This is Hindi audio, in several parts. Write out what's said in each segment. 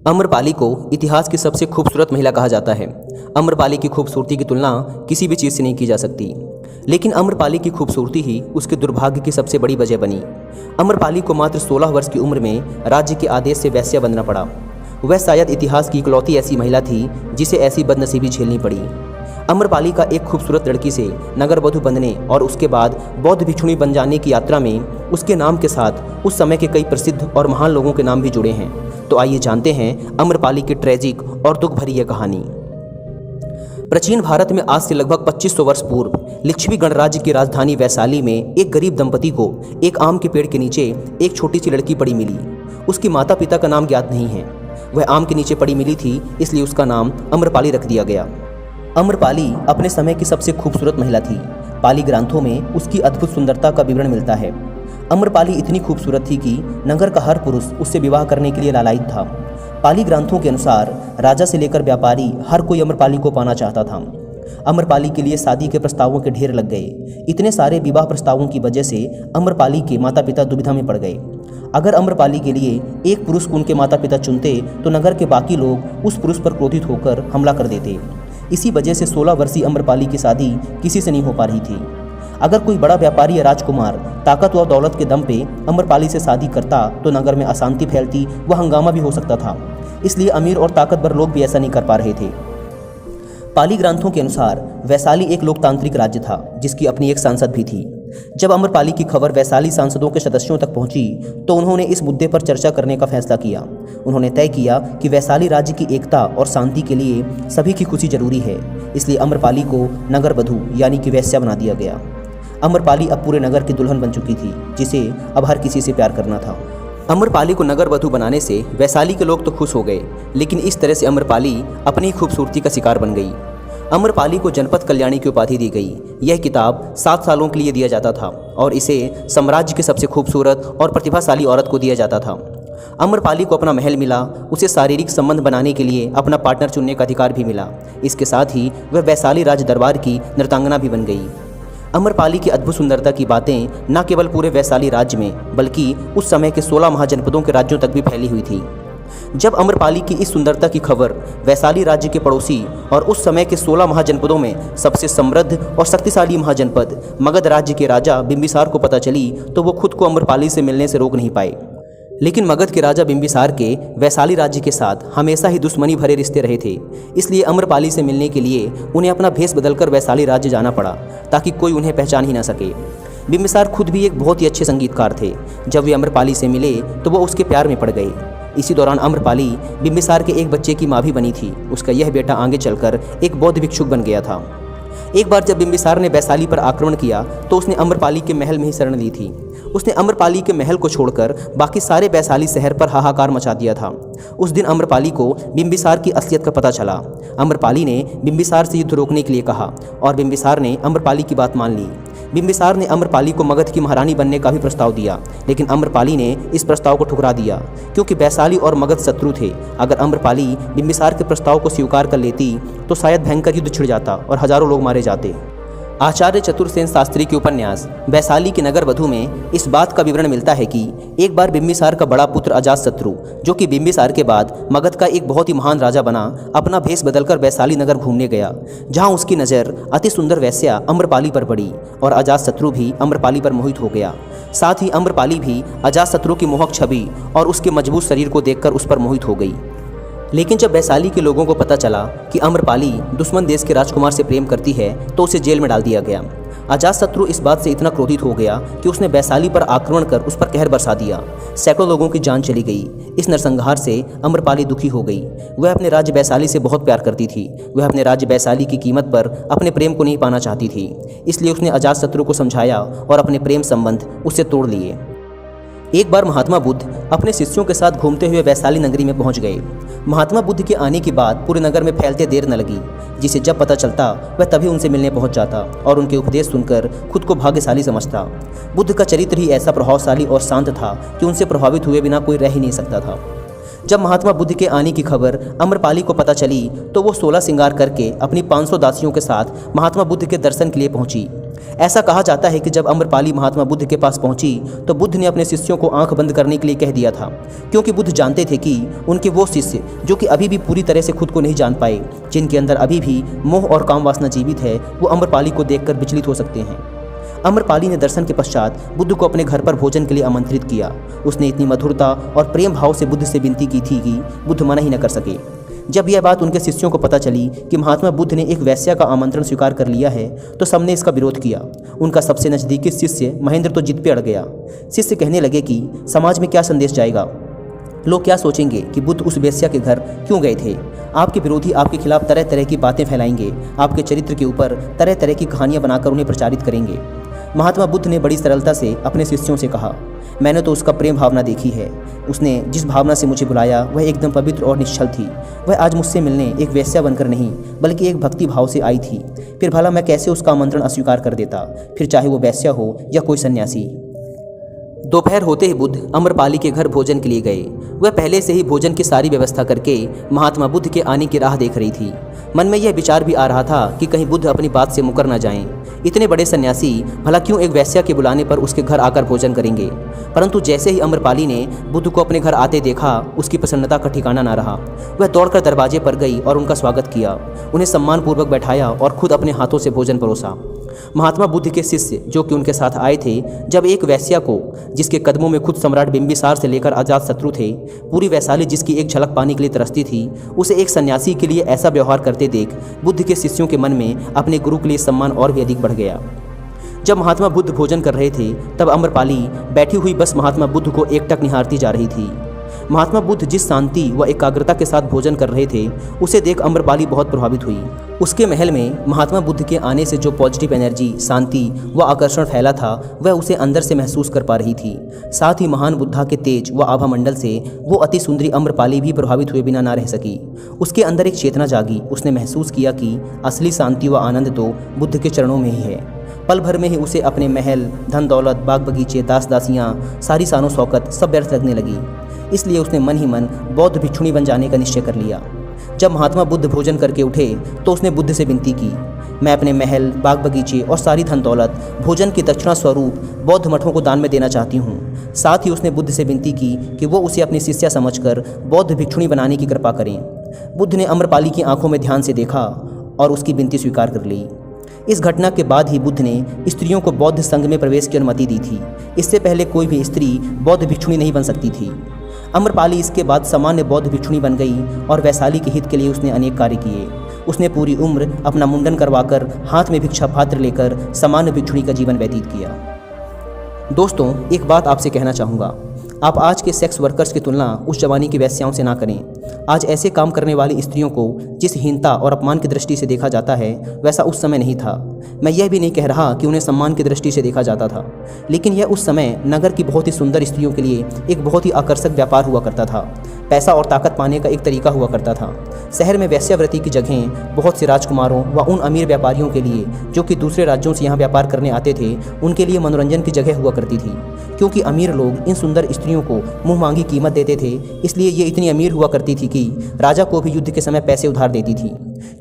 अम्रपाली को इतिहास की सबसे खूबसूरत महिला कहा जाता है। अम्रपाली की खूबसूरती की तुलना किसी भी चीज़ से नहीं की जा सकती, लेकिन अम्रपाली की खूबसूरती ही उसके दुर्भाग्य की सबसे बड़ी वजह बनी। अम्रपाली को मात्र 16 वर्ष की उम्र में राज्य के आदेश से वेश्या बनना पड़ा। वह शायद इतिहास की इकलौती ऐसी महिला थी जिसे ऐसी बदनसीबी झेलनी पड़ी। अम्रपाली का एक खूबसूरत लड़की से नगरवधु बनने और उसके बाद बौद्ध भिक्षुणी बन जाने की यात्रा में उसके नाम के साथ उस समय के कई प्रसिद्ध और महान लोगों के नाम भी जुड़े हैं। तो आइए जानते हैं अम्रपाली की ट्रेजिक और दुख भरी यह कहानी। प्राचीन भारत में आज से लगभग 2500 वर्ष पूर्व लिच्छवी गणराज्य की राजधानी वैशाली में एक गरीब दंपति को एक आम के पेड़ के नीचे एक छोटी सी लड़की पड़ी मिली। उसके माता पिता का नाम ज्ञात नहीं है। वह आम के नीचे पड़ी मिली थी, इसलिए उसका नाम अम्रपाली रख दिया गया। अम्रपाली अपने समय की सबसे खूबसूरत महिला थी। पाली ग्रंथों में उसकी अद्भुत सुंदरता का विवरण मिलता है। अम्रपाली इतनी खूबसूरत थी कि नगर का हर पुरुष उससे विवाह करने के लिए लालायित था। पाली ग्रंथों के अनुसार राजा से लेकर व्यापारी हर कोई अम्रपाली को पाना चाहता था। अम्रपाली के लिए शादी के प्रस्तावों के ढेर लग गए। इतने सारे विवाह प्रस्तावों की वजह से अम्रपाली के माता पिता दुविधा में पड़ गए। अगर अम्रपाली के लिए एक पुरुष को उनके माता पिता चुनते तो नगर के बाकी लोग उस पुरुष पर क्रोधित होकर हमला कर देते। इसी वजह से 16 वर्षीय अम्रपाली की शादी किसी से नहीं हो पा रही थी। अगर कोई बड़ा व्यापारी या राजकुमार ताकत और दौलत के दम पे अम्रपाली से शादी करता तो नगर में अशांति फैलती व हंगामा भी हो सकता था। इसलिए अमीर और ताकतवर लोग भी ऐसा नहीं कर पा रहे थे। पाली ग्रंथों के अनुसार वैशाली एक लोकतांत्रिक राज्य था जिसकी अपनी एक सांसद भी थी। जब अम्रपाली की खबर वैशाली सांसदों के सदस्यों तक पहुंची तो उन्होंने इस मुद्दे पर चर्चा करने का फैसला किया। उन्होंने तय किया कि वैशाली राज्य की एकता और शांति के लिए सभी की खुशी जरूरी है। इसलिए अम्रपाली को नगरवधु यानी कि वेश्या बना दिया गया। अम्रपाली अब पूरे नगर की दुल्हन बन चुकी थी जिसे अब हर किसी से प्यार करना था। अम्रपाली को नगरवधु बनाने से वैशाली के लोग तो खुश हो गए, लेकिन इस तरह से अम्रपाली अपनी खूबसूरती का शिकार बन गई। अम्रपाली को जनपद कल्याणी की उपाधि दी गई। यह किताब 7 सालों के लिए दिया जाता था और इसे साम्राज्य की सबसे खूबसूरत और प्रतिभाशाली औरत को दिया जाता था। अम्रपाली को अपना महल मिला। उसे शारीरिक संबंध बनाने के लिए अपना पार्टनर चुनने का अधिकार भी मिला। इसके साथ ही वह वैशाली राज दरबार की नृत्यांगना भी बन गई। अम्रपाली की अद्भुत सुंदरता की बातें न केवल पूरे वैशाली राज्य में बल्कि उस समय के 16 महाजनपदों के राज्यों तक भी फैली हुई थी। जब अम्रपाली की इस सुंदरता की खबर वैशाली राज्य के पड़ोसी और उस समय के 16 महाजनपदों में सबसे समृद्ध और शक्तिशाली महाजनपद मगध राज्य के राजा बिंबिसार को पता चली तो वो खुद को अम्रपाली से मिलने से रोक नहीं पाए। लेकिन मगध के राजा बिंबिसार के वैशाली राज्य के साथ हमेशा ही दुश्मनी भरे रिश्ते रहे थे। इसलिए अम्रपाली से मिलने के लिए उन्हें अपना भेष बदलकर वैशाली राज्य जाना पड़ा ताकि कोई उन्हें पहचान ही ना सके। बिंबिसार खुद भी एक बहुत ही अच्छे संगीतकार थे। जब वे अम्रपाली से मिले तो वो उसके प्यार में पड़ गए। इसी दौरान अम्रपाली बिंबिसार के एक बच्चे की माँ भी बनी थी। उसका यह बेटा आगे चलकर एक बौद्ध भिक्षुक बन गया था। एक बार जब बिंबिसार ने वैशाली पर आक्रमण किया तो उसने अम्रपाली के महल में ही शरण ली थी। उसने अम्रपाली के महल को छोड़कर बाकी सारे वैशाली शहर पर हाहाकार मचा दिया था। उस दिन अम्रपाली को बिंबिसार की असलियत का पता चला। अम्रपाली ने बिंबिसार से युद्ध रोकने के लिए कहा और बिंबिसार ने अम्रपाली की बात मान ली। बिंबिसार ने अम्रपाली को मगध की महारानी बनने का भी प्रस्ताव दिया, लेकिन अम्रपाली ने इस प्रस्ताव को ठुकरा दिया क्योंकि वैशाली और मगध शत्रु थे। अगर अम्रपाली बिंबिसार के प्रस्ताव को स्वीकार कर लेती तो शायद भयंकर युद्ध छिड़ जाता और हजारों लोग मारे जाते। आचार्य चतुर्सेन शास्त्री के उपन्यास वैशाली की नगरवधु में इस बात का विवरण मिलता है कि एक बार बिंबिसार का बड़ा पुत्र अजातशत्रु, जो कि बिंबिसार के बाद मगध का एक बहुत ही महान राजा बना, अपना भेष बदलकर वैशाली नगर घूमने गया, जहां उसकी नज़र अति सुंदर वेश्या अम्रपाली पर पड़ी और अजातशत्रु भी अम्रपाली पर मोहित हो गया। साथ ही अम्रपाली भी अजातशत्रु की मोहक छवि और उसके मजबूत शरीर को देखकर उस पर मोहित हो गई। लेकिन जब वैशाली के लोगों को पता चला कि अम्रपाली दुश्मन देश के राजकुमार से प्रेम करती है तो उसे जेल में डाल दिया गया। अजातशत्रु इस बात से इतना क्रोधित हो गया कि उसने वैशाली पर आक्रमण कर उस पर कहर बरसा दिया। सैकड़ों लोगों की जान चली गई। इस नरसंहार से अम्रपाली दुखी हो गई। वह अपने राज्य वैशाली से बहुत प्यार करती थी। वह अपने राज्य वैशाली की कीमत पर अपने प्रेम को नहीं पाना चाहती थी। इसलिए उसने अजातशत्रु को समझाया और अपने प्रेम संबंध उससे तोड़ लिए। एक बार महात्मा बुद्ध अपने शिष्यों के साथ घूमते हुए वैशाली नगरी में पहुंच गए। महात्मा बुद्ध के आने की बात पूरे नगर में फैलते देर न लगी। जिसे जब पता चलता वह तभी उनसे मिलने पहुंच जाता और उनके उपदेश सुनकर खुद को भाग्यशाली समझता। बुद्ध का चरित्र ही ऐसा प्रभावशाली और शांत था कि उनसे प्रभावित हुए बिना कोई रह ही नहीं सकता था। जब महात्मा बुद्ध के आने की खबर अम्रपाली को पता चली तो वो 16 श्रृंगार करके अपनी 500 दासियों के साथ महात्मा बुद्ध के दर्शन के लिए पहुंची। ऐसा कहा जाता है कि जब अम्रपाली महात्मा बुद्ध के पास पहुंची तो बुद्ध ने अपने शिष्यों को आंख बंद करने के लिए कह दिया था, क्योंकि बुद्ध जानते थे कि उनके वो शिष्य जो कि अभी भी पूरी तरह से खुद को नहीं जान पाए, जिनके अंदर अभी भी मोह और काम वासना जीवित है, वो अम्रपाली को देखकर विचलित हो सकते हैं। अम्रपाली ने दर्शन के पश्चात बुद्ध को अपने घर पर भोजन के लिए आमंत्रित किया। उसने इतनी मधुरता और प्रेम भाव से बुद्ध से विनती की थी कि बुद्ध मना ही न कर सके। जब यह बात उनके शिष्यों को पता चली कि महात्मा बुद्ध ने एक वेश्या का आमंत्रण स्वीकार कर लिया है तो सबने इसका विरोध किया। उनका सबसे नज़दीकी शिष्य महेंद्र तो जिद पे अड़ गया। शिष्य कहने लगे कि समाज में क्या संदेश जाएगा, लोग क्या सोचेंगे कि बुद्ध उस वेश्या के घर क्यों गए थे। आपके विरोधी आपके खिलाफ तरह तरह की बातें फैलाएंगे, आपके चरित्र के ऊपर तरह तरह की कहानियाँ बनाकर उन्हें प्रचारित करेंगे। महात्मा बुद्ध ने बड़ी सरलता से अपने शिष्यों से कहा, मैंने तो उसका प्रेम भावना देखी है। उसने जिस भावना से मुझे बुलाया वह एकदम पवित्र और निश्चल थी। वह आज मुझसे मिलने एक वेश्या बनकर नहीं बल्कि एक भक्ति भाव से आई थी। फिर भला मैं कैसे उसका आमंत्रण अस्वीकार कर देता, फिर चाहे वो वेश्या हो या कोई सन्यासी। दोपहर होते ही बुद्ध अम्रपाली के घर भोजन के लिए गए। वह पहले से ही भोजन की सारी व्यवस्था करके महात्मा बुद्ध के आने की राह देख रही थी। मन में यह विचार भी आ रहा था कि कहीं बुद्ध अपनी बात से मुकर न जाएं। इतने बड़े सन्यासी भला क्यों एक वेश्या के बुलाने पर उसके घर आकर भोजन करेंगे। परंतु जैसे ही अम्रपाली ने बुद्ध को अपने घर आते देखा, उसकी प्रसन्नता का ठिकाना न रहा। वह दौड़कर दरवाजे पर गई और उनका स्वागत किया, उन्हें सम्मानपूर्वक बैठाया और खुद अपने हाथों से भोजन परोसा। महात्मा बुद्ध के शिष्य जो कि उनके साथ आए थे, जब एक वेश्या को, जिसके कदमों में खुद सम्राट बिंबिसार से लेकर अजात शत्रु थे, पूरी वैशाली जिसकी एक झलक पाने के लिए तरसती थी, उसे एक सन्यासी के लिए ऐसा व्यवहार करते देख बुद्ध के शिष्यों के मन में अपने गुरु के लिए सम्मान और भी अधिक बढ़ गया। जब महात्मा बुद्ध भोजन कर रहे थे तब अम्रपाली बैठी हुई बस महात्मा बुद्ध को एकटक निहारती जा रही थी। महात्मा बुद्ध जिस शांति व एकाग्रता के साथ भोजन कर रहे थे उसे देख अम्रपाली बहुत प्रभावित हुई। उसके महल में महात्मा बुद्ध के आने से जो पॉजिटिव एनर्जी, शांति व आकर्षण फैला था वह उसे अंदर से महसूस कर पा रही थी। साथ ही महान बुद्धा के तेज व आभा मंडल से वो अति सुंदरी अम्रपाली भी प्रभावित हुए बिना ना रह सकी। उसके अंदर एक चेतना जागी। उसने महसूस किया कि असली शांति व आनंद तो बुद्ध के चरणों में ही है। पल भर में ही उसे अपने महल, धन दौलत, बाग बगीचे, दास दासियाँ, सारी शानो शौकत सब व्यर्थ लगने लगी। इसलिए उसने मन ही मन बौद्ध भिक्षुणी बन जाने का निश्चय कर लिया। जब महात्मा बुद्ध भोजन करके उठे तो उसने बुद्ध से विनती की, मैं अपने महल, बाग बगीचे और सारी धन दौलत भोजन की दक्षिणा स्वरूप बौद्ध मठों को दान में देना चाहती हूँ। साथ ही उसने बुद्ध से विनती की कि वो उसे अपनी शिष्या समझकर बौद्ध भिक्षुणी बनाने की कृपा करें। बुद्ध ने अम्रपाली की आंखों में ध्यान से देखा और उसकी विनती स्वीकार कर ली। इस घटना के बाद ही बुद्ध ने स्त्रियों को बौद्ध संघ में प्रवेश की अनुमति दी थी। इससे पहले कोई भी स्त्री बौद्ध भिक्षुणी नहीं बन सकती थी। अम्रपाली इसके बाद सामान्य बौद्ध भिक्षुणी बन गई और वैशाली के हित के लिए उसने अनेक कार्य किए। उसने पूरी उम्र अपना मुंडन करवाकर हाथ में भिक्षा पात्र लेकर सामान्य भिक्षुणी का जीवन व्यतीत किया। दोस्तों, एक बात आपसे कहना चाहूँगा, आप आज के सेक्स वर्कर्स की तुलना उस जमाने की वेश्याओं से ना करें। आज ऐसे काम करने वाली स्त्रियों को जिस हीनता और अपमान की दृष्टि से देखा जाता है वैसा उस समय नहीं था। मैं यह भी नहीं कह रहा कि उन्हें सम्मान की दृष्टि से देखा जाता था, लेकिन यह उस समय नगर की बहुत ही सुंदर स्त्रियों के लिए एक बहुत ही आकर्षक व्यापार हुआ करता था। पैसा और ताकत पाने का एक तरीका हुआ करता था। शहर में वेश्यावृत्ति की जगहें बहुत से राजकुमारों व उन अमीर व्यापारियों के लिए जो कि दूसरे राज्यों से यहाँ व्यापार करने आते थे, उनके लिए मनोरंजन की जगह हुआ करती थी। क्योंकि अमीर लोग इन सुंदर स्त्रियों को मुँह मांगी कीमत देते थे, इसलिए ये इतनी अमीर हुआ करती थी कि राजा को भी युद्ध के समय पैसे उधार देती थी।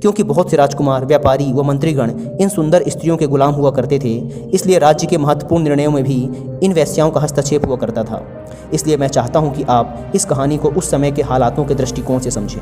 क्योंकि बहुत से राजकुमार, व्यापारी व मंत्रीगण इन सुंदर स्त्रियों के गुलाम हुआ करते थे, इसलिए राज्य के महत्वपूर्ण निर्णयों में भी इन वेश्याओं का हस्तक्षेप हुआ करता था। इसलिए मैं चाहता हूँ कि आप इस कहानी को उस समय के हालातों के दृष्टिकोण से समझें।